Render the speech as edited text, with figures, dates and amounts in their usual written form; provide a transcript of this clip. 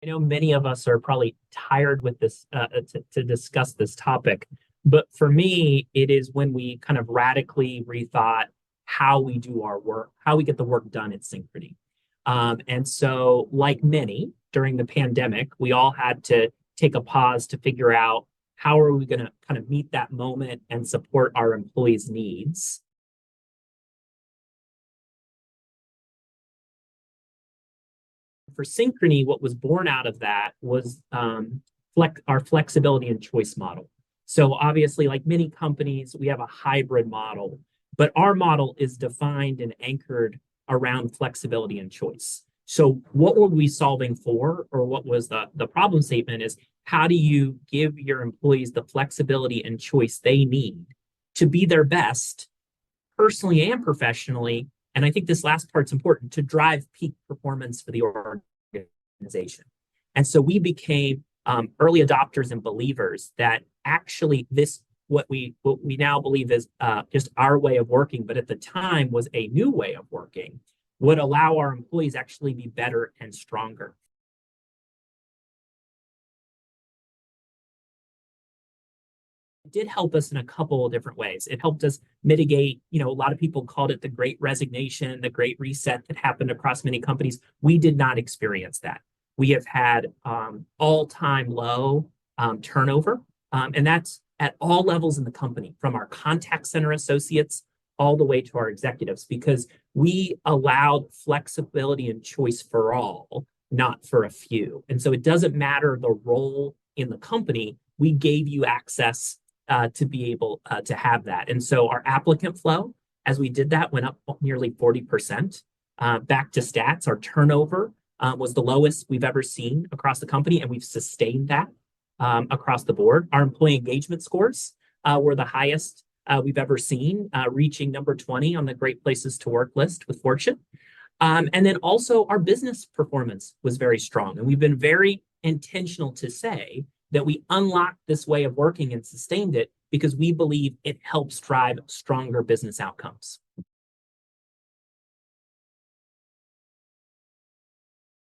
I know many of us are probably tired with this to discuss this topic, but for me, it is when we kind of radically rethought how we do our work, how we get the work done at Synchrony. And so, like many during the pandemic, we all had to take a pause to figure out how are we going to kind of meet that moment and support our employees' needs. For Synchrony, what was born out of that was our flexibility and choice model. So obviously, like many companies, we have a hybrid model, but our model is defined and anchored around flexibility and choice. So what were we solving for, or what was the problem statement is how do you give your employees the flexibility and choice they need to be their best personally and professionally. And I think this last part's important to drive peak performance for the organization. And so we became early adopters and believers that actually what we now believe is just our way of working, but at the time was a new way of working, would allow our employees actually be better and stronger. Did help us in a couple of different ways. It helped us mitigate, a lot of people called it the great resignation, the great reset that happened across many companies. We did not experience that. We have had all-time low turnover, and that's at all levels in the company, from our contact center associates all the way to our executives, because we allowed flexibility and choice for all, not for a few. And so it doesn't matter the role in the company, we gave you access to be able to have that. And so our applicant flow, as we did that, went up nearly 40%. Back to stats, our turnover was the lowest we've ever seen across the company, and we've sustained that across the board. Our employee engagement scores were the highest we've ever seen, reaching number 20 on the Great Places to Work list with Fortune. And then also our business performance was very strong. And we've been very intentional to say that we unlocked this way of working and sustained it because we believe it helps drive stronger business outcomes.